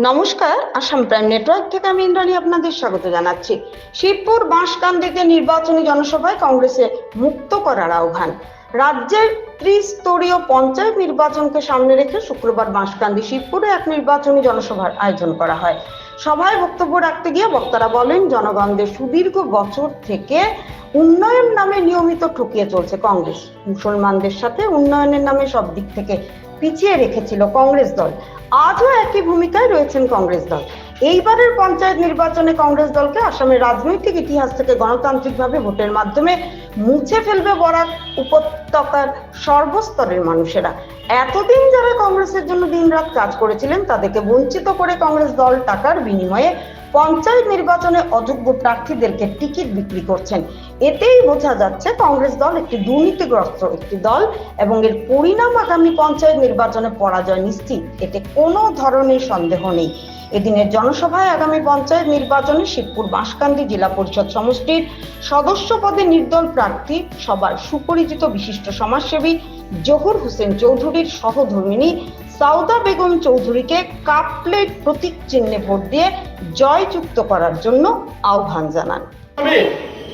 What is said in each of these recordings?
নমস্কার, Assam prime network থেকে আমি ইন্দ্রাণী আপনাদের স্বাগত জানাচ্ছি। শিবপুর বাঁশকান্দিতে নির্বাচনী জনসভায় কংগ্রেসে মুক্ত করার আহ্বান। রাজ্যের ত্রিস্তরীয় পঞ্চায়েত নির্বাচনকে সামনে রেখে শুক্রবার বাঁশকান্দি শিবপুরে এক নির্বাচনী জনসভার আয়োজন করা হয়। সভায় বক্তব্য রাখতে গিয়ে বক্তারা বলেন, জনগণদের সুদীর্ঘ বছর থেকে উন্নয়ন নামে নিয়মিত ঠকিয়ে চলছে কংগ্রেস। মুসলমানদের সাথে উন্নয়নের নামে সব দিক থেকে পিছিয়ে রেখেছিল কংগ্রেস দল। আজও একই ভূমিকায় রয়েছেন কংগ্রেস দল। এইবারের পঞ্চায়েত নির্বাচনে কংগ্রেস দলকে আসামের রাজনৈতিক ইতিহাস থেকে গণতান্ত্রিকভাবে ভোটের মাধ্যমে মুছে ফেলবে বরাক উপত্যকার সর্বস্তরের মানুষেরা। এতদিন যারা কংগ্রেসের জন্য দিনরাত কাজ করেছিলেন তাদেরকে বঞ্চিত করে কংগ্রেস দল টাকার বিনিময়ে পঞ্চায়েত নির্বাচনে অযোগ্য প্রার্থীদেরকে টিকিট বিক্রি করছেন। এতেই বোঝা যাচ্ছে কংগ্রেস দল একটি দুর্নীতিগ্রস্ত একটি দল এবং এর পরিণাম আগামী পঞ্চায়েত নির্বাচনে পরাজয় নিশ্চিত, এতে কোনো ধরনের সন্দেহ নেই। এদিনের জনসভায় আগামী পঞ্চায়েত নির্বাচনে শিবপুর বাঁশকান্দি জেলা পরিষদ সমষ্টির সদস্য পদে নির্দল প্রার্থী সবার সুপরিচিত বিশিষ্ট সমাজসেবী জহুর হোসেন চৌধুরীর সহধর্মিণী সাউদা বেগম চৌধুরীকে কাপ প্লেট প্রতীক চিহ্নে ভোট দিয়ে জয়যুক্ত করার জন্য আহ্বান জানান।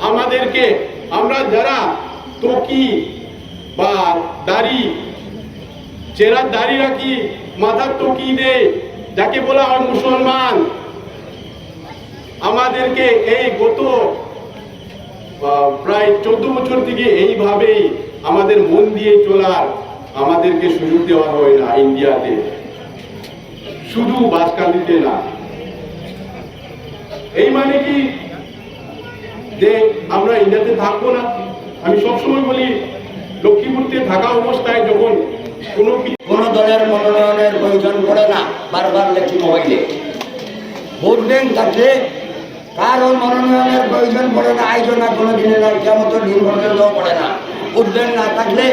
আমাদেরকে আমরা যারা টকি বা দাড়ি চেরা দাড়ি রাখি, মাথার টকি দেয়, যাকে বলা হয় মুসলমান, আমাদেরকে এই গত প্রায় 14 বছর থেকে এইভাবেই আমাদের মন দিয়ে চলার আমাদেরকে সুযোগ দেওয়া হয় না। ইন্ডিয়াতে শুধু বাঁশকান্দিতে না। এই মানে কি যে আমরা ইন্ডিয়াতে থাকবো না? আমি সবসময় বলি, লক্ষ্মীপুরতে থাকা অবস্থায় যখন কোনো দলের মনোনয়নের প্রয়োজন পড়ে না, বারবার লেখি মোবাইলে ভোট ব্যাংক থাকলে কারো মনোনয়নের প্রয়োজন পড়ে না। আয়োজনা কোনো দিনে না, কেমন দিন পর্যন্ত পড়ে না। ভোট ব্যাংক না থাকলে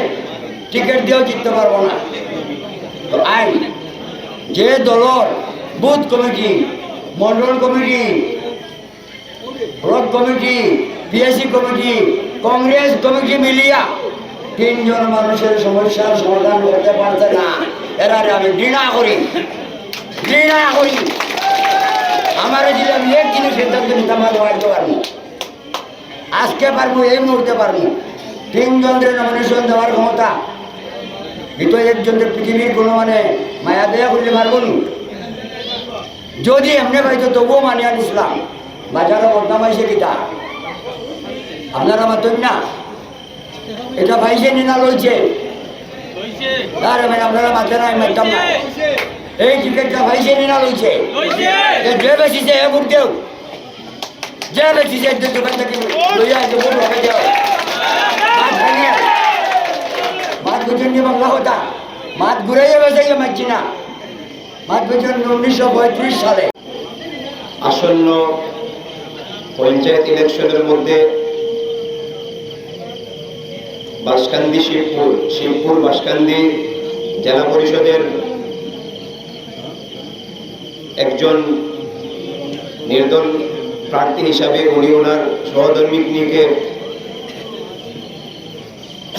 টিকিট দিয়েও জিততে পারবো না। তো আইন যে দলের booth committee, Mandal committee, block committee, PSC committee, Congress committee মিলিয়া 3 জন মানুষের সমস্যার সমাধান করতে পারছে না, এরা আমি ঘৃণা করি। আমার যদি আমি এক জিনিস সিদ্ধান্ত নিতে পারতে পারবো, আজকে পারবো, এই মুহূর্তে পারবো। 3 জনের নমিনেশন দেওয়ার ক্ষমতা কিন্তু একজনের পৃথিবীর কোনো মায়া দেয়া করলে পারবো না। যদি এমনি পাইতো তবুও মানিয়ে আনিসলাম। বাজারে বদনাম হয়েছে কিতা আপনারা মাতন না, এটা ভাইসে নিনা লইছে, আপনারা মাথে না, মারতাম না। এই টিকিটটা ভাইসে নিনা লইছে, যে বেশিছে এ ভোট দেও, যে বেশিছে দোকান থেকে লইয়া যে ভোট হবে দেও। মাত বুঝুন নি বাংলা কথা, মাত ঘুরে যাবে যাই মারছি না। মাত বুঝুন 1935 সালে আসন্ন পঞ্চায়েত ইলেকশনের মধ্যে বাঁশকান্দি শিবপুর বাঁশকান্দি জেলা পরিষদের একজন নির্দল প্রার্থী হিসাবে উনি ওনার সহধর্মিণীকে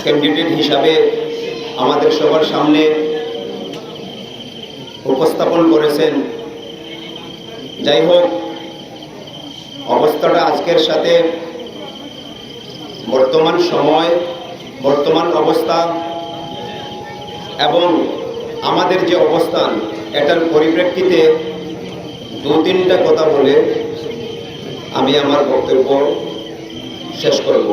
ক্যান্ডিডেট হিসাবে আমাদের সবার সামনে উপস্থাপন করেছেন। যাই হোক, অবস্থাটা আজকের সাথে বর্তমান সময়, বর্তমান অবস্থা এবং আমাদের যে অবস্থান, এটার পরিপ্রেক্ষিতে 2-3টা কথা বলে আমি আমার বক্তব্য শেষ করব।